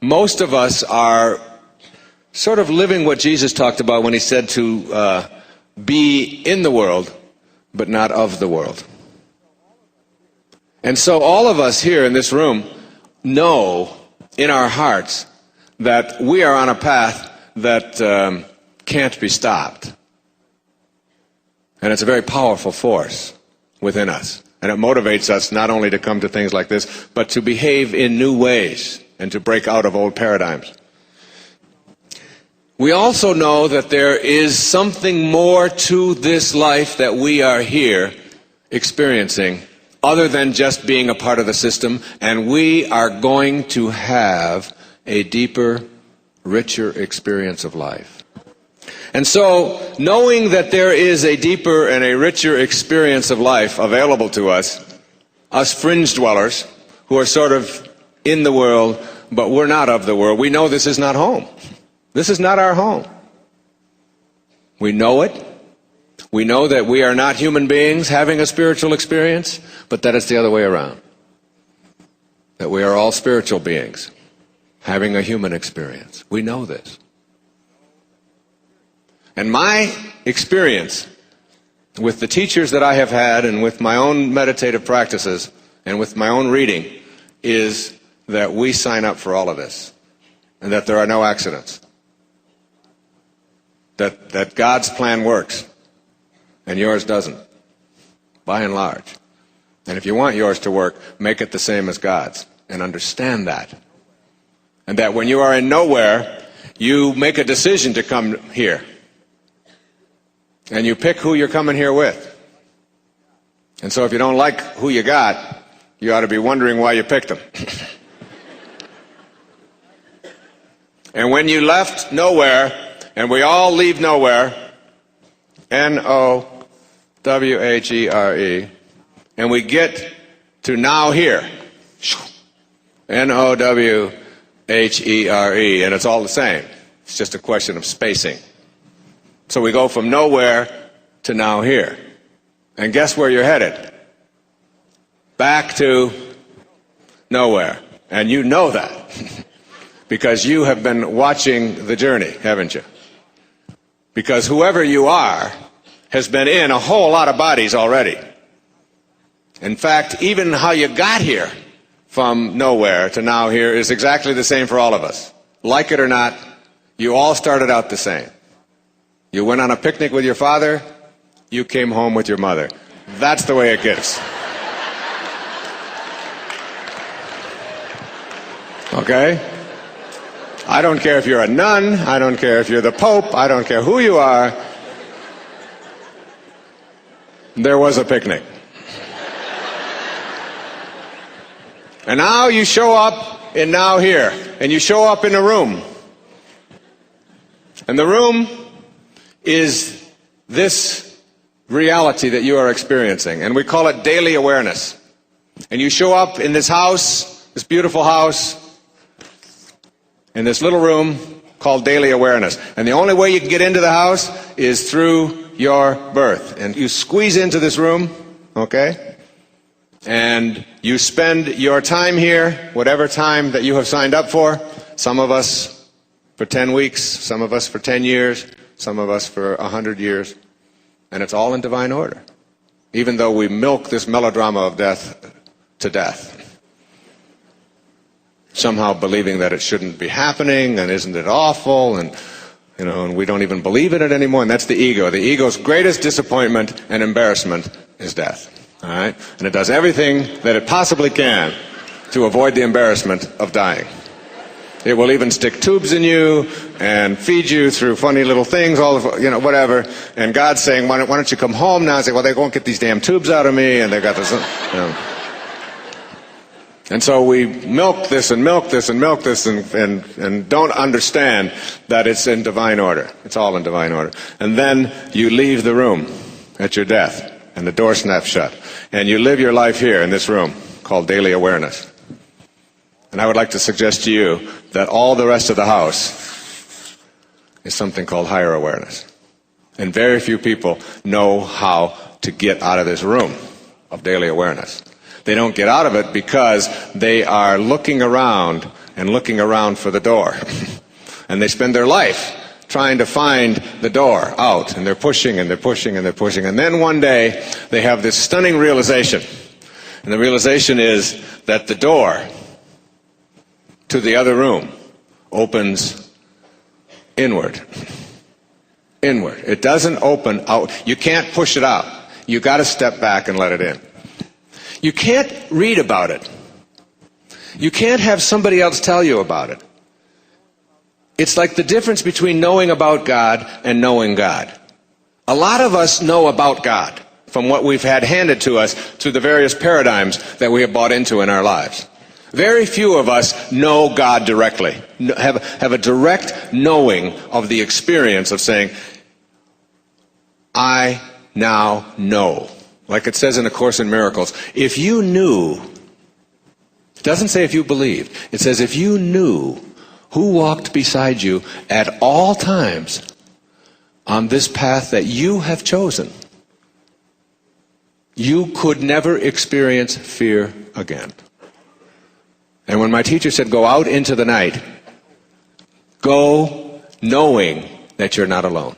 most of us are sort of living what Jesus talked about when he said to be in the world, but not of the world. And so all of us here in this room know in our hearts that we are on a path that can't be stopped. And it's a very powerful force within us. And it motivates us not only to come to things like this, but to behave in new ways and to break out of old paradigms. We also know that there is something more to this life that we are here experiencing other than just being a part of the system, and we are going to have a deeper, richer experience of life. And so, knowing that there is a deeper and a richer experience of life available to us fringe dwellers who are sort of in the world, but we're not of the world, we know this is not home. This is not our home. We know it. We know that we are not human beings having a spiritual experience, but that it's the other way around. That we are all spiritual beings having a human experience. We know this. And my experience with the teachers that I have had and with my own meditative practices and with my own reading is that we sign up for all of this and that there are no accidents. That God's plan works and yours doesn't, by and large. And if you want yours to work, make it the same as God's and understand that. And that when you are in nowhere, you make a decision to come here. And you pick who you're coming here with. And so if you don't like who you got, you ought to be wondering why you picked them. And when you left nowhere, and we all leave nowhere, N-O-W-H-E-R-E, and we get to now here, N-O-W-H-E-R-E, and it's all the same. It's just a question of spacing. So we go from nowhere to now here. And guess where you're headed? Back to nowhere. And you know that because you have been watching the journey, haven't you? Because whoever you are has been in a whole lot of bodies already. In fact, even how you got here from nowhere to now here is exactly the same for all of us. Like it or not, you all started out the same. You went on a picnic with your father, you came home with your mother. That's the way it gets. Okay? I don't care if you're a nun, I don't care if you're the Pope, I don't care who you are. There was a picnic. And now you show up in now here, and you show up in a room. And the room is this reality that you are experiencing, and we call it daily awareness. And you show up in this house, this beautiful house, in this little room called daily awareness. And the only way you can get into the house is through your birth. And you squeeze into this room, okay? And you spend your time here, whatever time that you have signed up for. Some of us for 10 weeks, some of us for 10 years, some of us for 100 years. And it's all in divine order. Even though we milk this melodrama of death to death. Somehow believing that it shouldn't be happening, and isn't it awful, and and we don't even believe in it anymore, and that's the ego. The ego's greatest disappointment and embarrassment is death. All right? And it does everything that it possibly can to avoid the embarrassment of dying. It will even stick tubes in you and feed you through funny little things, all of, whatever. And God's saying, why don't you come home now? And say, well, they won't get these damn tubes out of me, and they've got this, And so we milk this and milk this and milk this and don't understand that it's in divine order. It's all in divine order. And then you leave the room at your death, and the door snaps shut. And you live your life here in this room called daily awareness. And I would like to suggest to you that all the rest of the house is something called higher awareness. And very few people know how to get out of this room of daily awareness. They don't get out of it because they are looking around and looking around for the door. And they spend their life trying to find the door out, and they're pushing and they're pushing and they're pushing. And then one day they have this stunning realization. And the realization is that the door to the other room opens inward. Inward. It doesn't open out. You can't push it out. You got to step back and let it in. You can't read about it. You can't have somebody else tell you about it. It's like the difference between knowing about God and knowing God. A lot of us know about God from what we've had handed to us through the various paradigms that we have bought into in our lives. Very few of us know God directly, have a direct knowing of the experience of saying, I now know. Like it says in A Course in Miracles, if you knew, it doesn't say if you believed, it says if you knew who walked beside you at all times on this path that you have chosen, you could never experience fear again. And when my teacher said, go out into the night, go knowing that you're not alone.